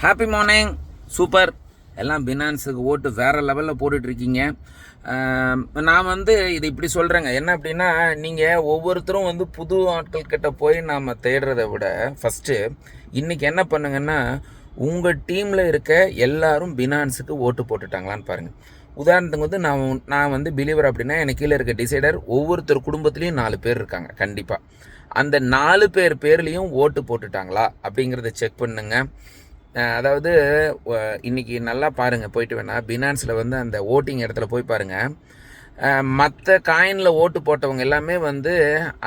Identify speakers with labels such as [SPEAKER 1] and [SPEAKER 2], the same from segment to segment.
[SPEAKER 1] Happy morning. Super. எல்லாம் பினான்ஸுக்கு ஓட்டு வேறு லெவலில் போட்டுட்ருக்கீங்க. நான் இது இப்படி சொல்கிறேங்க. என்ன அப்படின்னா, நீங்கள் ஒவ்வொருத்தரும் புது ஆட்கள் கிட்ட போய் நாம் தேடுறதை விட ஃபஸ்ட்டு இன்றைக்கி என்ன பண்ணுங்கன்னா, உங்கள் டீமில் இருக்க எல்லாரும் பினான்ஸுக்கு ஓட்டு போட்டுட்டாங்களான்னு பாருங்கள். உதாரணத்துக்கு நான் பிலீவர் அப்படின்னா எனக்கு கீழே இருக்க டிசைடர் ஒவ்வொருத்தர் குடும்பத்துலேயும் 4 பேர் இருக்காங்க. கண்டிப்பாக அந்த 4 பேர் பேர்லேயும் ஓட்டு போட்டுட்டாங்களா அப்படிங்கிறத செக் பண்ணுங்க. அதாவது இன்றைக்கி நல்லா பாருங்கள், போயிட்டு வேணால் பினான்ஸில் அந்த ஓட்டிங் இடத்துல போய் பாருங்கள். மற்ற காயினில் ஓட்டு போட்டவங்க எல்லாமே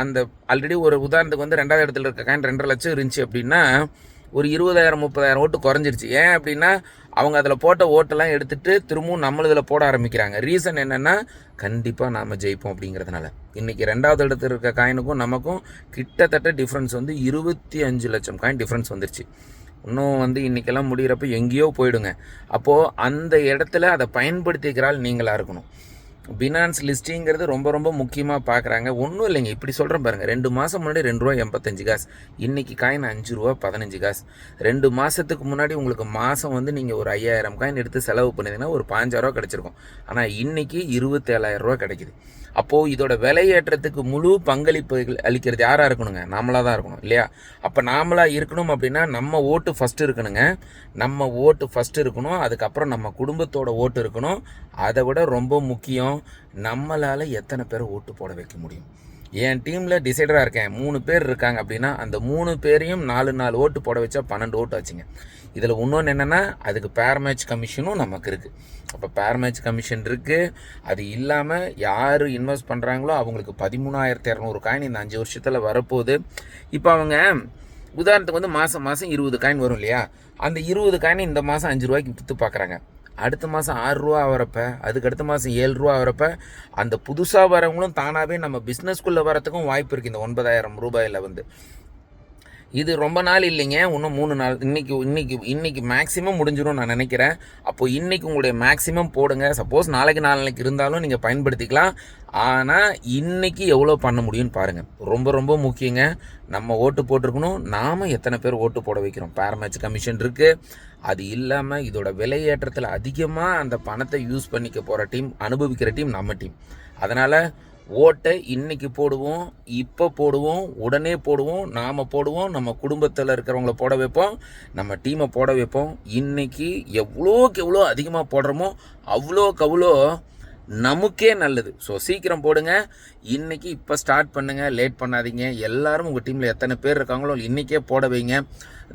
[SPEAKER 1] அந்த ஆல்ரெடி ஒரு உதாரணத்துக்கு 2வது இடத்துல இருக்க காயின் 2.5 லட்சம் இருந்துச்சு அப்படின்னா ஒரு 20,000-30,000 ஓட்டு குறைஞ்சிருச்சு. ஏன் அப்படின்னா அவங்க அதில் போட்ட ஓட்டெல்லாம் எடுத்துகிட்டு திரும்பவும் நம்மளதில் போட ஆரம்பிக்கிறாங்க. ரீசன் என்னென்னா, கண்டிப்பாக நாம் ஜெயிப்போம் அப்படிங்கிறதுனால. இன்றைக்கி 2வது இடத்துல இருக்க காயினுக்கும் நமக்கும் கிட்டத்தட்ட டிஃப்ரென்ஸ் 25 லட்சம் காயின் டிஃப்ரென்ஸ் வந்துருச்சு. இன்னும் இன்றைக்கெல்லாம் முடிகிறப்ப எங்கேயோ போயிடுங்க. அப்போது அந்த இடத்துல அதை பயன்படுத்திக்கிறாள் நீங்களாக இருக்கணும். பினான்ஸ் லிஸ்டிங்கிறது ரொம்ப ரொம்ப முக்கியமாக பார்க்குறாங்க. ஒன்றும் இல்லைங்க, இப்படி சொல்கிறேன் பாருங்கள். 2 மாதம் முன்னாடி ₹2.85 இன்றைக்கி காயின் ₹5.15. 2 மாதத்துக்கு முன்னாடி உங்களுக்கு மாதம் நீங்கள் ஒரு 5,000 காயின் எடுத்து செலவு பண்ணிங்கன்னா ஒரு ₹5,000 கிடச்சிருக்கும். ஆனால் இன்றைக்கி ₹27,000 கிடைக்கிது. அப்போது இதோட விலையேற்றத்துக்கு முழு பங்களிப்பு அளிக்கிறது யாராக இருக்கணுங்க? நாமளாக தான் இருக்கணும் இல்லையா? அப்போ நாமளாக இருக்கணும் அப்படின்னா நம்ம ஓட்டு ஃபஸ்ட்டு இருக்கணுங்க. நம்ம ஓட்டு ஃபஸ்ட்டு இருக்கணும். அதுக்கப்புறம் நம்ம குடும்பத்தோட ஓட்டு இருக்கணும். அதை விட ரொம்ப முக்கியம், நம்மளால் எத்தனை பேரை ஓட்டு போட வைக்க முடியும். என் டீமில் டிசைடராக இருக்கேன், 3 பேர் இருக்காங்க அப்படின்னா அந்த 3 பேரையும் 4 ஓட்டு போட வச்சா 12 ஓட்டு ஆச்சுங்க. இதில் இன்னொன்று என்னென்னா, அதுக்கு பேர் மேட்ச் கமிஷனும் நமக்கு இருக்குது. அப்போ பேர் மேட்ச் கமிஷன் இருக்குது. அது இல்லாமல் யார் இன்வெஸ்ட் பண்ணுறாங்களோ அவங்களுக்கு 13,200 காயின் இந்த 5 வருஷத்தில் வரப்போகுது. இப்போ அவங்க உதாரணத்துக்கு மாதம் 20 காயின் வரும் இல்லையா? அந்த 20 காயின் இந்த மாதம் ₹5 விற்று பார்க்குறாங்க. அடுத்த மாதம் ₹6 வரப்ப, அதுக்கு அடுத்த மாதம் ₹7 வரப்ப, அந்த புதுசாக வரவங்களும் தானாகவே நம்ம பிஸ்னஸ்குள்ளே வரத்துக்கும் வாய்ப்பு இருக்குது. இந்த ₹9,000 இது ரொம்ப நாள் இல்லைங்க, இன்னும் 3 நாள். இன்னைக்கு மேக்ஸிமம் முடிஞ்சிடும் நான் நினைக்கிறேன். அப்போது இன்றைக்கி உங்களுடைய மேக்ஸிமம் போடுங்க. சப்போஸ் நாளைக்கு இருந்தாலும் நீங்கள் பயன்படுத்திக்கலாம். ஆனால் இன்றைக்கி எவ்வளோ பண்ண முடியும்னு பாருங்கள். ரொம்ப ரொம்ப முக்கியங்க. நம்ம ஓட்டு போட்டிருக்கணும். நாம் எத்தனை பேர் ஓட்டு போட வைக்கிறோம். பேர் மேட்ச் கமிஷன் இருக்குது. அது இல்லாமல் இதோட விலையேற்றத்தில் அதிகமாக அந்த பணத்தை யூஸ் பண்ணிக்க போகிற டீம், அனுபவிக்கிற டீம் நம்ம டீம். அதனால் ஓட்டை இன்னைக்கு போடுவோம், இப்போ போடுவோம், உடனே போடுவோம், நாம் போடுவோம், நம்ம குடும்பத்தில் இருக்கிறவங்கள போட வைப்போம், நம்ம டீமை போட வைப்போம். இன்றைக்கி எவ்வளோக்கு எவ்வளோ அதிகமாக போடுறோமோ அவ்வளோக்கு அவ்வளோ நமக்கே நல்லது. ஸோ சீக்கிரம் போடுங்க. இன்றைக்கி இப்போ ஸ்டார்ட் பண்ணுங்கள், லேட் பண்ணாதீங்க. எல்லோரும் உங்கள் டீமில் எத்தனை பேர் இருக்காங்களோ இன்றைக்கே போட வைங்க.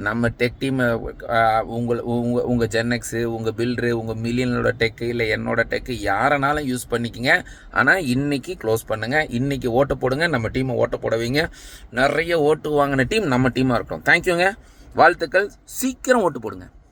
[SPEAKER 1] நம்ம டெக் டீம், உங்கள் ஜென்எக்ஸு, உங்கள் பில்ட்ரு, உங்கள் மில்லியனோட டெக்கு, இல்லை என்னோட டெக்கு, யாரனாலும் யூஸ் பண்ணிக்கிங்க. ஆனால் இன்றைக்கி க்ளோஸ் பண்ணுங்கள். இன்றைக்கி ஓட்ட போடுங்க. நம்ம டீமை ஓட்ட போட வைங்க. நிறைய ஓட்டு வாங்கின டீம் நம்ம டீமாக இருக்கட்டும். தேங்க்யூங்க, வாழ்த்துக்கள். சீக்கிரம் ஓட்டு போடுங்க.